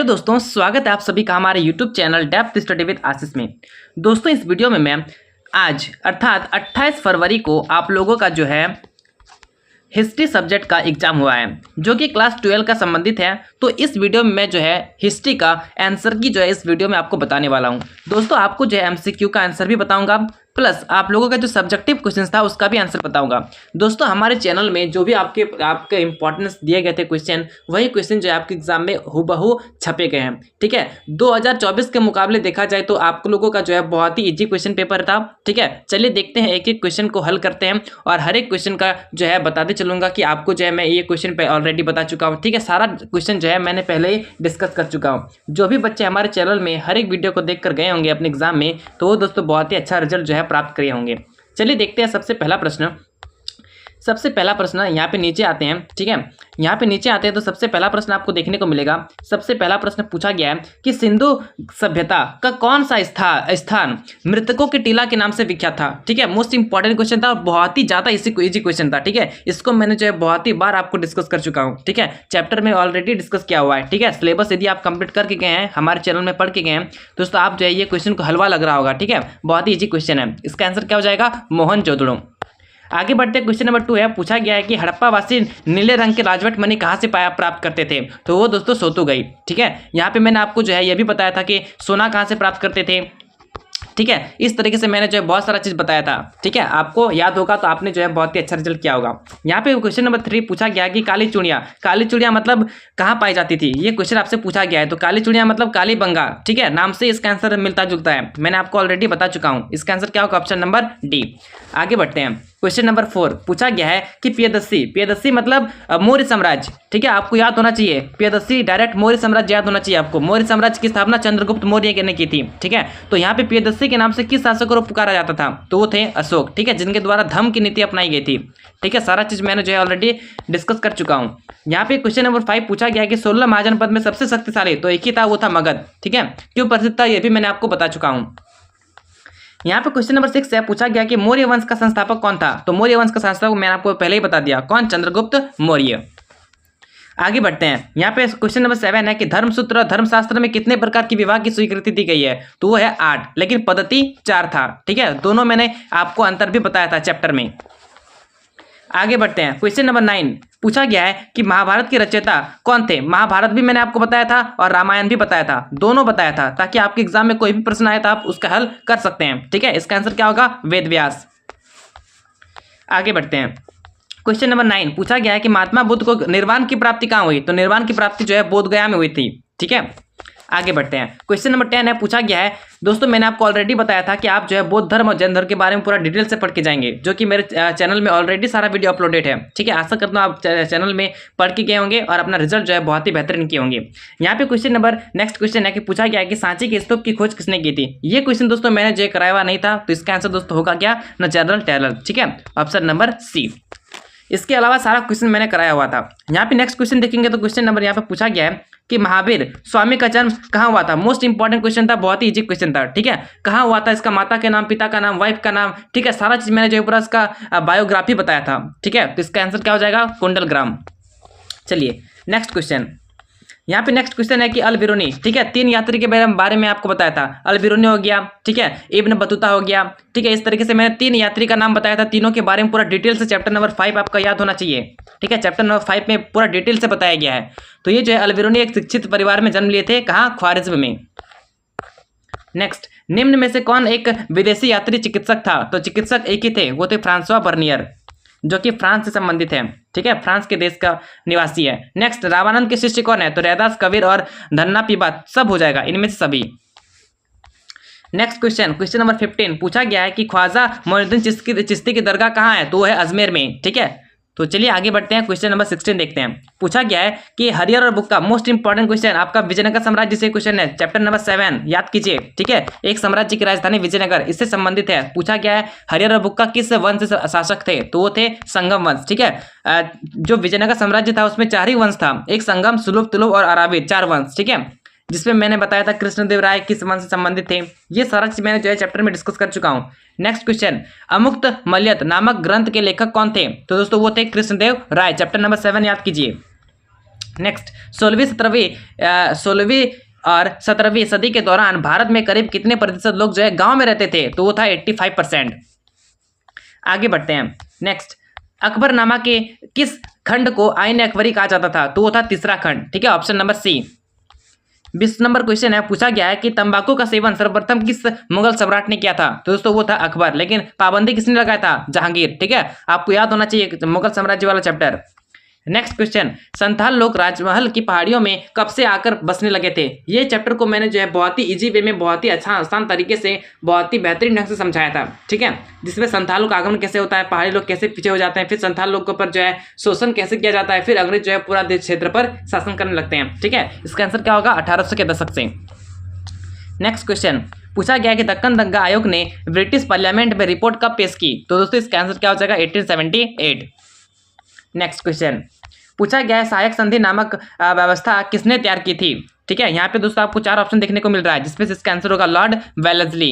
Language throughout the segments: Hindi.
हेलो दोस्तों, स्वागत है आप सभी का हमारे YouTube channel depth study with Ashish में। दोस्तों, इस वीडियो में मैं आज अर्थात 28 फरवरी को आप लोगों का जो है हिस्ट्री सब्जेक्ट का एग्जाम हुआ है, जो कि क्लास 12 का संबंधित है। तो इस वीडियो में मैं जो है हिस्ट्री का आंसर की जो है इस वीडियो में आपको बताने वाला हूं। दोस्तों, आपको जो है एमसीक्यू का आंसर भी बताऊंगा, प्लस आप लोगों का जो सब्जेक्टिव क्वेश्चन था उसका भी आंसर बताऊंगा। दोस्तों, हमारे चैनल में जो भी आपके इंपॉर्टेंस दिए गए थे क्वेश्चन, वही क्वेश्चन जो है आपके एग्जाम में हूबहू छपे गए हैं। ठीक है, 2024 के मुकाबले देखा जाए तो आप लोगों का जो है बहुत ही इजी क्वेश्चन पेपर था। ठीक है, चलिए देखते हैं, एक एक क्वेश्चन को हल करते हैं और हर एक क्वेश्चन का जो है बताते चलूंगा कि आपको जो है मैं ये क्वेश्चन पे ऑलरेडी बता चुका हूँ। ठीक है, सारा क्वेश्चन जो है मैंने पहले ही डिस्कस कर चुका हूँ। जो भी बच्चे हमारे चैनल में हर एक वीडियो को देख कर गए होंगे अपने एग्जाम में, तो वो दोस्तों बहुत ही अच्छा रिजल्ट जो है प्राप्त किए होंगे। चलिए देखते हैं सबसे पहला प्रश्न यहाँ पे नीचे आते हैं। ठीक है, यहाँ पे नीचे आते हैं तो सबसे पहला प्रश्न आपको देखने को मिलेगा। सबसे पहला प्रश्न पूछा गया है कि सिंधु सभ्यता का कौन सा स्थान मृतकों के टीला के नाम से विख्यात था। ठीक है, मोस्ट इंपॉर्टेंट क्वेश्चन था और बहुत ही ज्यादा इजी क्वेश्चन था। ठीक है, इसको मैंने जो है बहुत ही बार आपको डिस्कस कर चुका हूँ। ठीक है, चैप्टर में ऑलरेडी डिस्कस किया हुआ है। ठीक है, सिलेबस यदि आप कंप्लीट करके गए हैं, हमारे चैनल में पढ़ के गए हैं, दोस्तों आप जो है ये क्वेश्चन को हलवा लग रहा होगा। ठीक है, बहुत ही इजी क्वेश्चन है। इसका आंसर क्या हो जाएगा? मोहनजोदड़ो। आगे बढ़ते हैं, क्वेश्चन नंबर 2 है। पूछा गया है कि हड़प्पा वासी नीले रंग के राजवट मणि कहाँ से प्राप्त करते थे, तो वो दोस्तों सोतुगई। ठीक है, यहाँ पे मैंने आपको जो है ये भी बताया था कि सोना कहाँ से प्राप्त करते थे। ठीक है, इस तरीके से मैंने जो है बहुत सारा चीज बताया था। ठीक है, आपको याद होगा तो आपने जो है बहुत ही अच्छा रिजल्ट किया होगा। यहाँ पे क्वेश्चन नंबर 3 पूछा गया कि काली चूड़ियाँ मतलब कहाँ पाई जाती थी, ये क्वेश्चन आपसे पूछा गया है। तो काली चूड़ियाँ मतलब कालीबंगा। ठीक है, नाम से इसका आंसर मिलता जुलता है, मैंने आपको ऑलरेडी बता चुका हूँ। इसका आंसर क्या होगा? Option number D. आगे बढ़ते हैं, क्वेश्चन नंबर 4 पूछा गया है कि प्रियदर्शी मतलब मौर्य साम्राज्य। ठीक है, आपको याद होना चाहिए प्रियदर्शी, डायरेक्ट मौर्य साम्राज्य याद होना चाहिए आपको। मौर्य साम्राज्य की स्थापना चंद्रगुप्त मौर्य ने की थी। ठीक है, तो यहाँ पे प्रियदर्शी के नाम से किस शासक को पुकारा जाता था, तो वो थे अशोक। ठीक है, जिनके द्वारा धम्म की नीति अपनाई गई थी। ठीक है, सारा चीज मैंने जो है ऑलरेडी डिस्कस कर चुका हूँ। यहाँ पे क्वेश्चन नंबर 5 पूछा गया कि 16 महाजनपद में सबसे शक्तिशाली तो एक ही था, वो था मगध। ठीक है, क्यों प्रसिद्ध था ये भी मैंने आपको बता चुका हूँ। यहाँ पे क्वेश्चन नंबर 6 है। पूछा गया कि मौर्य वंश का संस्थापक कौन था, तो मौर्य वंश का संस्थापक मैंने आपको पहले ही बता दिया, कौन? चंद्रगुप्त मौर्य। आगे बढ़ते हैं, यहाँ पे क्वेश्चन नंबर 7 है कि धर्मसूत्र और धर्मशास्त्र में कितने प्रकार की विवाह की स्वीकृति दी गई है, तो वो है 8, लेकिन पद्धति 4 था। ठीक है, दोनों मैंने आपको अंतर भी बताया था चैप्टर में। आगे बढ़ते हैं, क्वेश्चन नंबर 9 पूछा गया है कि महाभारत के रचयिता कौन थे। महाभारत भी मैंने आपको बताया था और रामायण भी बताया था, दोनों बताया था, ताकि आपके एग्जाम में कोई भी प्रश्न आए तो आप उसका हल कर सकते हैं। ठीक है, इसका आंसर क्या होगा? वेद व्यास। आगे बढ़ते हैं, क्वेश्चन नंबर 9 पूछा गया है कि महात्मा बुद्ध को निर्वाण की प्राप्ति कहाँ हुई, तो निर्वाण की प्राप्ति जो है बोध गया में हुई थी। ठीक है, आगे बढ़ते हैं, क्वेश्चन नंबर 10 है। पूछा गया है, दोस्तों मैंने आपको ऑलरेडी बताया था कि आप जो है बौद्ध धर्म और जैन धर्म के बारे में पूरा डिटेल से पढ़ के जाएंगे, जो कि मेरे चैनल में ऑलरेडी सारा वीडियो अपलोडेड है। ठीक है, आशा करता हूँ आप चैनल में पढ़ के गए होंगे और अपना रिजल्ट जो है बहुत ही बेहतरीन किए होंगे। यहाँ पे नेक्स्ट क्वेश्चन है कि पूछा गया है कि सांची के स्तूप की खोज किसने की थी। ये क्वेश्चन दोस्तों मैंने जो कराया हुआ नहीं था, तो इसका आंसर दोस्तों होगा क्या? न जनरल टेलर। ठीक है, ऑप्शन नंबर सी। इसके अलावा सारा क्वेश्चन मैंने कराया हुआ था। यहाँ पे नेक्स्ट क्वेश्चन देखेंगे तो क्वेश्चन नंबर यहाँ पे पूछा गया है कि महावीर स्वामी का जन्म कहाँ हुआ था। मोस्ट इंपॉर्टेंट क्वेश्चन था, बहुत ही इजी क्वेश्चन था। ठीक है, कहाँ हुआ था, इसका माता के नाम, पिता का नाम, वाइफ का नाम। ठीक है, सारा चीज मैंने जो पूरा इसका बायोग्राफी बताया था। ठीक है, तो इसका आंसर क्या हो जाएगा? कुंडलग्राम। चलिए नेक्स्ट क्वेश्चन, यहाँ पे नेक्स्ट क्वेश्चन है कि अल बिरूनी। ठीक है, 3 यात्री के बारे में आपको बताया था। अल बिरूनी हो गया, ठीक है, इब्न बतूता हो गया। ठीक है, इस तरीके से मैंने 3 यात्री का नाम बताया था, तीनों के बारे में पूरा डिटेल से चैप्टर नंबर 5 आपका याद होना चाहिए। ठीक है, चैप्टर नंबर 5 में पूरा डिटेल से बताया गया है। तो ये जो है अल बिरूनी एक शिक्षित परिवार में जन्म लिए थे, कहाँ? ख्वारिज्म में। नेक्स्ट, निम्न में से कौन एक विदेशी यात्री चिकित्सक था, तो चिकित्सक एक ही थे, वो थे फ्रांसवा बर्नियर, जो कि फ्रांस से संबंधित है। ठीक है, फ्रांस के देश का निवासी है। नेक्स्ट, रामानंद के शिष्य कौन है, तो रैदास, कबीर और धन्ना पीबा, सब हो जाएगा इनमें से सभी। नेक्स्ट क्वेश्चन नंबर 15 पूछा गया है कि ख्वाजा मोइनुद्दीन चिश्ती की दरगाह कहाँ है, तो वो है अजमेर में। ठीक है, तो चलिए आगे बढ़ते हैं, क्वेश्चन नंबर 16 देखते हैं। पूछा गया है कि हरिहर और बुक्का, मोस्ट इंपॉर्टेंट क्वेश्चन आपका विजयनगर साम्राज्य से क्वेश्चन है, चैप्टर नंबर 7 याद कीजिए। ठीक है, एक साम्राज्य की राजधानी विजयनगर, इससे संबंधित है। पूछा गया है हरिहर और बुक्का किस वंश से शासक थे, तो वो थे संगम वंश। ठीक है, जो विजयनगर साम्राज्य था उसमें 4 ही वंश था, एक संगम, सुलभ, तुलुभ और अराबिद, 4 वंश। ठीक है, जिसमें मैंने बताया था कृष्णदेव राय किस वंश से संबंधित थे। ये सारा चीज मैंने जो है चैप्टर में डिस्कस कर चुका हूँ। नेक्स्ट क्वेश्चन, अमुक्त मल्यत नामक ग्रंथ के लेखक कौन थे, तो दोस्तों वो थे कृष्णदेव राय, चैप्टर नंबर 7 याद कीजिए। नेक्स्ट 16वीं और 17वीं सदी के दौरान भारत में करीब कितने प्रतिशत लोग जो है गांव में रहते थे? तो वो था 85%। आगे बढ़ते हैं। नेक्स्ट, अकबरनामा के किस खंड को आईन अकबरी कहा जाता था? तो वो था तीसरा खंड। ठीक है, option number C. 20 number question है, पूछा गया है कि तंबाकू का सेवन सर्वप्रथम किस मुगल सम्राट ने किया था? तो दोस्तों वो था अकबर, लेकिन पाबंदी किसने लगाया था? जहांगीर। ठीक है, आपको याद होना चाहिए मुगल साम्राज्य वाला चैप्टर। नेक्स्ट क्वेश्चन, संथाल लोग राजमहल की पहाड़ियों में कब से आकर बसने लगे थे? ये चैप्टर को मैंने जो है बहुत ही इजी वे में, बहुत ही अच्छा आसान तरीके से, बहुत ही बेहतरीन ढंग से समझाया था। ठीक है, जिसमें संथालों का आगमन कैसे होता है, पहाड़ी लोग कैसे पीछे हो जाते हैं, फिर संथाल लोगों के ऊपर जो है शोषण कैसे किया जाता है, फिर अंग्रेज जो है पूरा देश क्षेत्र पर शासन करने लगते हैं। ठीक है, इसका आंसर क्या होगा? 1800 के दशक से। नेक्स्ट क्वेश्चन, पूछा गया कि दक्कन दंगा आयोग ने ब्रिटिश पार्लियामेंट में रिपोर्ट कब पेश की? तो दोस्तों इसका आंसर क्या हो जाएगा? 1878। नेक्स्ट क्वेश्चन, पूछा गया है सहायक संधि नामक व्यवस्था किसने तैयार की थी? ठीक है, यहाँ पे दोस्तों आपको 4 ऑप्शन देखने को मिल रहा है, जिसमें से इसका आंसर होगा लॉर्ड वेलेस्ली।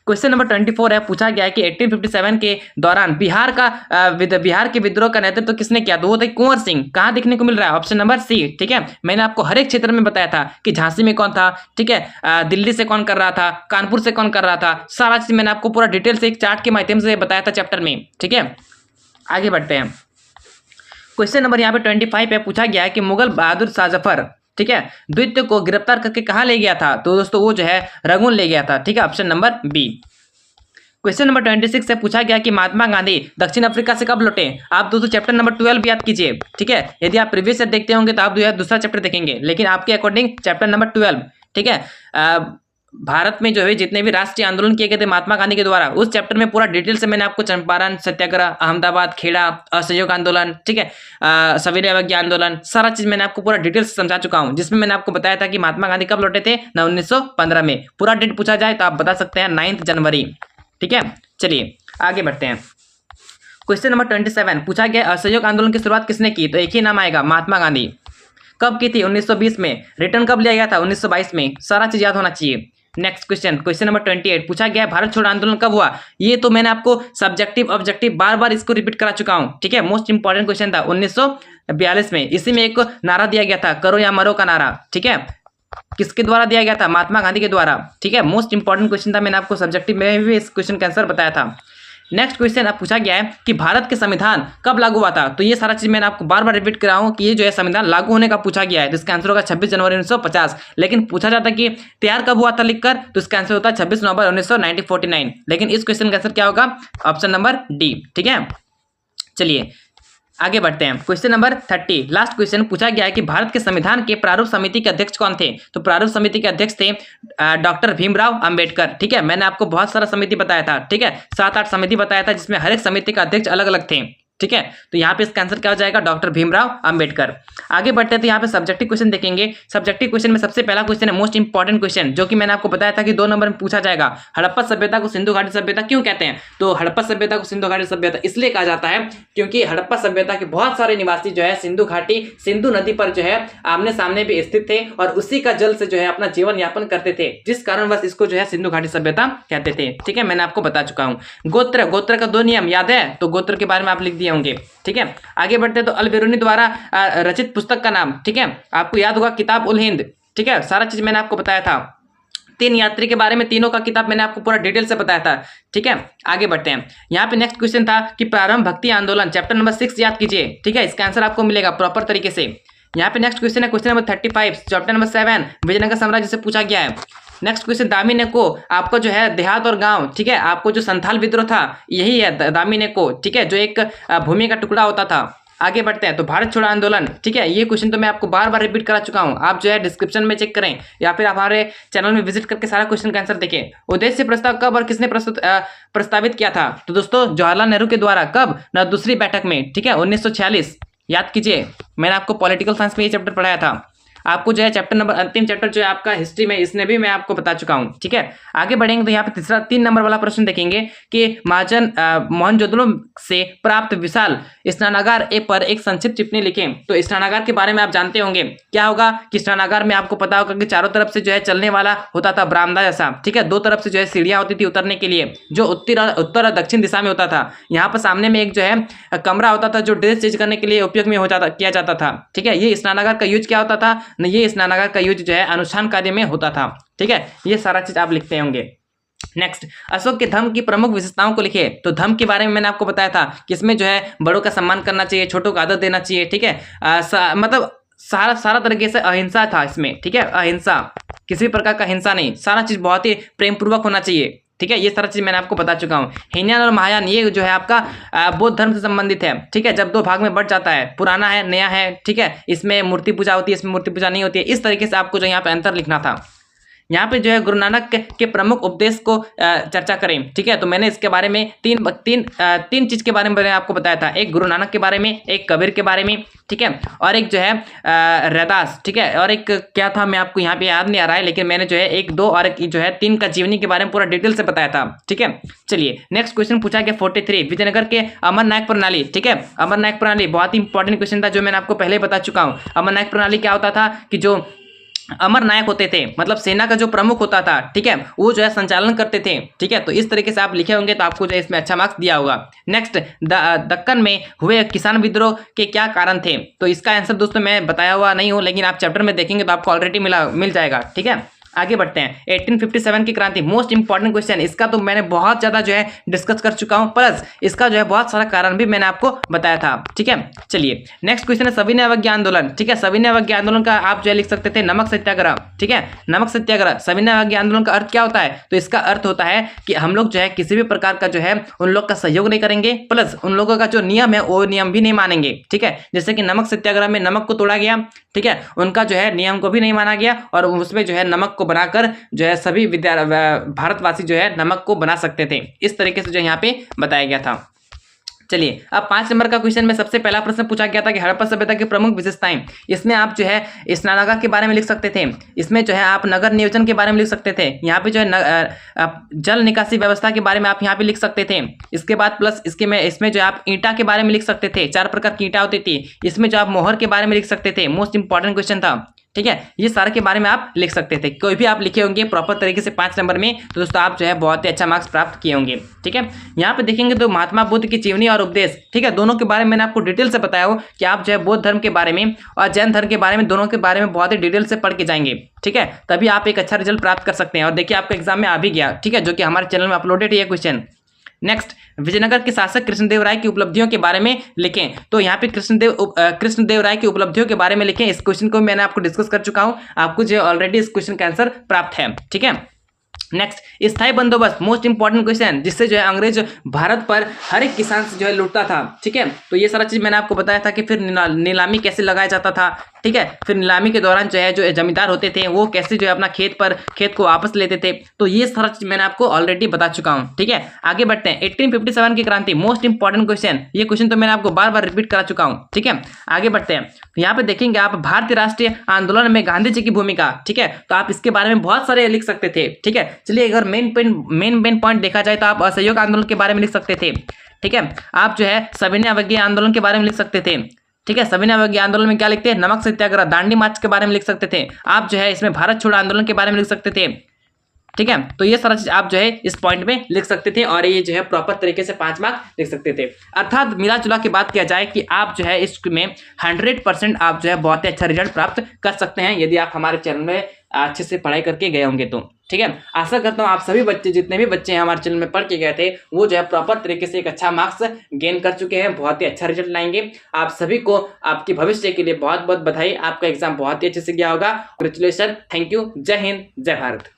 क्वेश्चन नंबर 24 है, पूछा गया है कि 1857 के दौरान बिहार के विद्रोह का नेतृत्व किसने किया? तो वो था कुंवर सिंह। कहाँ देखने को मिल रहा है? Option number C. ठीक है, मैंने आपको हर एक क्षेत्र में बताया था कि झांसी में कौन था, ठीक है, दिल्ली से कौन कर रहा था, कानपुर से कौन कर रहा था, सारा चीज मैंने आपको पूरा डिटेल से एक चार्ट के माध्यम से बताया था चैप्टर में। ठीक है, आगे बढ़ते हैं। क्वेश्चन नंबर यहाँ पे 25 पे पूछा गया है कि मुगल बहादुर शाह जफर, ठीक है, द्वितीय को गिरफ्तार करके कहाँ ले गया था? तो दोस्तों वो जो है रंगून ले गया था। ठीक है, option number B. Question number 26 से पूछा गया कि महात्मा गांधी दक्षिण अफ्रीका से कब लौटे? आप दोस्तों चैप्टर नंबर 12 याद कीजिए। ठीक है, यदि आप प्रीवियस ईयर देखते होंगे तो आप जो है दूसरा चैप्टर देखेंगे, लेकिन आपके अकॉर्डिंग चैप्टर नंबर 12। ठीक है, भारत में जो है जितने भी राष्ट्रीय आंदोलन किए गए थे महात्मा गांधी के द्वारा, उस चैप्टर में पूरा डिटेल से मैंने आपको चंपारण सत्याग्रह, अहमदाबाद, खेड़ा, असहयोग आंदोलन, ठीक है, सविनय अवज्ञा आंदोलन, सारा चीज मैंने आपको पूरा डिटेल से समझा चुका हूं, जिसमें मैंने आपको बताया था कि महात्मा गांधी कब लौटे थे? 1915 में। पूरा डेट पूछा जाए तो आप बता सकते हैं 9 जनवरी। ठीक है, चलिए आगे बढ़ते हैं। क्वेश्चन नंबर 27 पूछा गया असहयोग आंदोलन की शुरुआत किसने की? तो एक ही नाम आएगा, महात्मा गांधी। कब की थी? 1920 में। रिटर्न कब लिया गया था? 1922 में। सारा चीज याद होना चाहिए। नेक्स्ट क्वेश्चन, क्वेश्चन नंबर 28 पूछा गया भारत छोड़ो आंदोलन कब हुआ? ये तो मैंने आपको सब्जेक्टिव ऑब्जेक्टिव बार बार इसको रिपीट करा चुका हूं। ठीक है, मोस्ट इंपॉर्टेंट क्वेश्चन था 1942 में। इसी में एक नारा दिया गया था, करो या मरो का नारा। ठीक है, किसके द्वारा दिया गया था? महात्मा गांधी के द्वारा। ठीक है, मोस्ट इंपॉर्टेंट क्वेश्चन था, मैंने आपको सब्जेक्टिव में भी इस क्वेश्चन का आंसर बताया था। नेक्स्ट क्वेश्चन अब पूछा गया है कि भारत के संविधान कब लागू हुआ था? तो ये सारा चीज मैंने आपको बार बार रिपीट कर रहा हूं कि ये जो है संविधान लागू होने का पूछा गया है, तो इसका आंसर होगा 26 जनवरी 1950। लेकिन पूछा जाता कि तैयार कब हुआ था लिखकर, तो इसका आंसर होता है 26 नवंबर 1949। लेकिन इस क्वेश्चन का आंसर क्या होगा? Option number D. ठीक है, चलिए आगे बढ़ते हैं। क्वेश्चन नंबर 30 लास्ट क्वेश्चन पूछा गया है कि भारत के संविधान के प्रारूप समिति के अध्यक्ष कौन थे? तो प्रारूप समिति के अध्यक्ष थे डॉक्टर भीमराव अंबेडकर। ठीक है, मैंने आपको बहुत सारा समिति बताया था। ठीक है, 7-8 समिति बताया था, जिसमें हर एक समिति का अध्यक्ष अलग अलग थे। ठीक है, तो यहाँ पे इसका आंसर क्या हो जाएगा? डॉक्टर भीमराव अंबेडकर। आगे बढ़ते हैं तो यहाँ पे सब्जेक्टिव क्वेश्चन देखेंगे। सब्जेक्टिव क्वेश्चन में सबसे पहला क्वेश्चन है मोस्ट इंपॉर्टेंट क्वेश्चन, जो कि मैंने आपको बताया था कि 2 नंबर में पूछा जाएगा। हड़प्पा सभ्यता को सिंधु घाटी सभ्यता क्यों कहते हैं? तो हड़प्पा सभ्यता को सिंधु घाटी सभ्यता इसलिए कहा जाता है क्योंकि हड़प्पा सभ्यता के बहुत सारे निवासी जो है सिंधु घाटी, सिंधु नदी पर जो है आमने सामने भी स्थित थे और उसी का जल से जो है अपना जीवन यापन करते थे, जिस कारणवश इसको जो है सिंधु घाटी सभ्यता कहते थे। ठीक है, मैंने आपको बता चुका हूँ। गोत्र का 2 नियम याद है? तो गोत्र के बारे में आप लिख दिए होंगे। ठीक है, आगे बढ़ते हैं तो अल-बिरूनी द्वारा रचित पुस्तक का नाम, ठीक है, आपको याद होगा किताब उल हिंद। ठीक है, सारा चीज मैंने आपको बताया था। 3 यात्री के बारे में, तीनों का किताब मैंने आपको पूरा डिटेल से बताया था। ठीक है, आगे बढ़ते हैं। यहाँ पे नेक्स्ट क्वेश्चन था कि प्रारंभ भक्ति आंदोलन, चैप्टर नंबर 6 याद कीजिए। ठीक है, इसका आंसर आपको मिलेगा प्रॉपर तरीके से। यहाँ पे नेक्स्ट क्वेश्चन है question number 35 chapter number 7 Vijayanagara साम्राज्य से पूछा गया है। नेक्स्ट क्वेश्चन दामिनी को आपको जो है देहात और गांव, ठीक है, आपको जो संथाल विद्रोह था यही है दामिनी को। ठीक है, जो एक भूमि का टुकड़ा होता था। आगे बढ़ते हैं तो भारत छोड़ो आंदोलन, ठीक है, ये क्वेश्चन तो मैं आपको बार बार रिपीट करा चुका हूं, आप जो है डिस्क्रिप्शन में चेक करें या फिर आप हमारे चैनल में विजिट करके सारा क्वेश्चन का आंसर देखें। उद्देश्य प्रस्ताव कब और किसने प्रस्तावित किया था? तो दोस्तों जवाहरलाल नेहरू के द्वारा। कब? ना दूसरी बैठक में। ठीक है, 1946 याद कीजिए, मैंने आपको पॉलिटिकल साइंस में ये चैप्टर पढ़ाया था। आपको जो है चैप्टर नंबर अंतिम चैप्टर जो है आपका हिस्ट्री में, इसने भी मैं आपको बता चुका हूँ। ठीक है, आगे बढ़ेंगे तो यहाँ पे 3 नंबर वाला प्रश्न देखेंगे कि मोहनजोदड़ो से प्राप्त विशाल स्नानागार पर एक संक्षिप्त टिप्पणी लिखें। तो स्नानागार के बारे में आप जानते होंगे, क्या होगा कि स्नानागार में आपको पता होगा कि चारों तरफ से जो है चलने वाला होता था बरामदा जैसा। ठीक है, 2 तरफ से जो है सीढ़ियां होती थी उतरने के लिए, जो उत्तर और दक्षिण दिशा में होता था। यहाँ पर सामने में एक जो है कमरा होता था जो ड्रेस चेंज करने के लिए उपयोग में किया जाता था। ठीक है, ये स्नानागार का यूज क्या होता था, ये स्नानागार का यूज जो है अनुष्ठान कार्य में होता था। ठीक है, ये सारा चीज आप लिखते होंगे। नेक्स्ट, अशोक के धर्म की प्रमुख विशेषताओं को लिखिए। तो धर्म के बारे में मैंने आपको बताया था कि इसमें जो है बड़ों का सम्मान करना चाहिए, छोटों को आदर देना चाहिए। ठीक है, मतलब सारा तरीके से अहिंसा था इसमें। ठीक है, अहिंसा, किसी प्रकार का हिंसा नहीं, सारा चीज बहुत ही प्रेम पूर्वक होना चाहिए। ठीक है, ये सारा चीज मैंने आपको बता चुका हूँ। हीनयान और महायान ये जो है आपका बौद्ध धर्म से संबंधित है। ठीक है, जब 2 भाग में बढ़ जाता है, पुराना है नया है। ठीक है, इसमें मूर्ति पूजा होती है, इसमें मूर्ति पूजा नहीं होती है। इस तरीके से आपको जो यहाँ पे अंतर लिखना था। यहाँ पे जो है गुरु नानक के प्रमुख उपदेश को चर्चा करें। ठीक है, तो मैंने इसके बारे में तीन चीज के बारे में मैंने आपको बताया था। एक गुरु नानक के बारे में, एक कबीर के बारे में, ठीक है, और एक जो है रैदास। ठीक है, और एक क्या था मैं आपको यहाँ पे याद नहीं आ रहा है, लेकिन मैंने जो है 1, 2 और एक जो है 3 का जीवनी के बारे में पूरा डिटेल से बताया था। ठीक है, चलिए नेक्स्ट क्वेश्चन पूछा गया 43 विजयनगर के अमर नायक प्रणाली। ठीक है, अमर नायक प्रणाली बहुत ही इंपॉर्टेंट क्वेश्चन था जो मैंने आपको पहले बता चुका हूँ। अमर नायक प्रणाली क्या होता था कि जो अमर नायक होते थे, मतलब सेना का जो प्रमुख होता था, ठीक है, वो जो है संचालन करते थे। ठीक है, तो इस तरीके से आप लिखे होंगे तो आपको जो है इसमें अच्छा मार्क्स दिया होगा। नेक्स्ट, दक्कन में हुए किसान विद्रोह के क्या कारण थे। तो इसका आंसर दोस्तों मैं बताया हुआ नहीं हूं, लेकिन आप चैप्टर में देखेंगे तो आपको ऑलरेडी मिल जाएगा। ठीक है, आगे बढ़ते हैं। 1857 की क्रांति, मोस्ट इंपॉर्टेंट क्वेश्चन। इसका तो मैंने बहुत ज्यादा जो है डिस्कस कर चुका हूं, प्लस इसका जो है बहुत सारा कारण भी मैंने आपको बताया था। ठीक है, चलिए नेक्स्ट क्वेश्चन है सविनय अवज्ञा आंदोलन। ठीक है, सविनय अवज्ञा आंदोलन का आप जो है लिख सकते थे नमक सत्याग्रह। ठीक है, नमक सत्याग्रह, सविनय अवज्ञा आंदोलन का अर्थ क्या होता है। तो इसका अर्थ होता है कि हम लोग जो है किसी भी प्रकार का जो है उन लोग का सहयोग नहीं करेंगे, प्लस उन लोगों का जो नियम है वो नियम भी नहीं मानेंगे। ठीक है, जैसे कि नमक सत्याग्रह में नमक को तोड़ा गया। ठीक है, उनका जो है नियम को भी नहीं माना गया और उसमें जो है नमक को बनाकर जो है सभी भारतवासी जो है नमक को बना सकते थे। इस तरीके से जो यहाँ पे बताया गया था। चलिए अब 5 नंबर का क्वेश्चन में सबसे पहला प्रश्न पूछा गया था कि हड़प्पा सभ्यता की प्रमुख विशेषताएं। इसमें आप जो है स्नानागार के बारे में लिख सकते थे, इसमें जो है आप नगर नियोजन के बारे में लिख सकते थे, यहाँ पे जो है जल निकासी व्यवस्था के बारे में आप यहाँ पे लिख सकते थे। इसके बाद प्लस इसमें जो आप ईंटा के बारे में लिख सकते थे, 4 प्रकार की ईंटा होती थी। इसमें जो आप मोहर के बारे में लिख सकते थे, मोस्ट इंपॉर्टेंट क्वेश्चन था। ठीक है, ये सारे के बारे में आप लिख सकते थे। कोई भी आप लिखे होंगे प्रॉपर तरीके से 5 नंबर में तो दोस्तों आप जो है बहुत ही अच्छा मार्क्स प्राप्त किए होंगे। ठीक है, यहाँ पे देखेंगे तो महात्मा बुद्ध की जीवनी और उपदेश, ठीक है, दोनों के बारे में मैंने आपको डिटेल से बताया हो कि आप जो है बौद्ध धर्म के बारे में और जैन धर्म के बारे में, दोनों के बारे में बहुत ही डिटेल से पढ़ के जाएंगे। ठीक है, तभी आप एक अच्छा रिजल्ट प्राप्त कर सकते हैं। और देखिए आपका एग्जाम में आ भी गया। ठीक है, जो कि हमारे चैनल में अपलोडेड है क्वेश्चन। नेक्स्ट, विजयनगर के शासक कृष्णदेव राय की उपलब्धियों के बारे में लिखें। तो यहाँ पे कृष्णदेव राय की उपलब्धियों के बारे में लिखें। इस क्वेश्चन को मैंने आपको डिस्कस कर चुका हूँ, आपको जो ऑलरेडी इस क्वेश्चन का आंसर प्राप्त है। ठीक है, नेक्स्ट, स्थायी बंदोबस्त, मोस्ट इंपॉर्टेंट क्वेश्चन, जिससे जो है अंग्रेज भारत पर हर एक किसान से जो है लूटता था। ठीक है, तो ये सारा चीज मैंने आपको बताया था कि फिर नीलामी कैसे लगाया जाता था। ठीक है, फिर नीलामी के दौरान जो जमींदार होते थे वो कैसे जो है अपना खेत को वापस लेते थे। तो ये सारा चीज मैंने आपको ऑलरेडी बता चुका हूँ। ठीक है, आगे बढ़ते हैं। 1857 की क्रांति, मोस्ट इंपॉर्टेंट क्वेश्चन, ये क्वेश्चन तो मैंने आपको बार बार रिपीट करा चुका हूँ। ठीक है, आगे बढ़ते हैं। यहाँ पे देखेंगे आप भारतीय राष्ट्रीय आंदोलन में गांधी जी की भूमिका। ठीक है, तो आप इसके बारे में बहुत सारे लिख सकते थे। ठीक है, चलिए अगर मेन पॉइंट देखा जाए तो आप असहयोग आंदोलन के बारे में लिख सकते थे। ठीक है, आप जो है सविनय अवज्ञा आंदोलन के बारे में लिख सकते थे। ठीक है, सविनय अवज्ञा आंदोलन में क्या लिखते हैं, नमक सत्याग्रह, दांडी मार्च के बारे में लिख सकते थे। आप जो है इसमें भारत छोड़ो आंदोलन के बारे में लिख सकते थे। ठीक है, तो ये सारा चीज आप जो है इस पॉइंट में लिख सकते थे और ये जो है प्रॉपर तरीके से 5 मार्क्स लिख सकते थे। अर्थात मिला जुला के बात किया जाए कि आप जो है इसमें 100% आप जो है बहुत ही अच्छा रिजल्ट प्राप्त कर सकते हैं यदि आप हमारे चैनल में अच्छे से पढ़ाई करके गए होंगे तो। ठीक है, आशा करता हूँ आप सभी बच्चे, जितने भी बच्चे हैं हमारे चैनल में पढ़ के गए थे, वो जो है प्रॉपर तरीके से एक अच्छा मार्क्स गेन कर चुके हैं, बहुत ही अच्छा रिजल्ट लाएंगे। आप सभी को आपके भविष्य के लिए बहुत बहुत बधाई। आपका एग्जाम बहुत ही अच्छे से गया होगा। कांग्रेचुलेशन, थैंक यू, जय हिंद, जय भारत।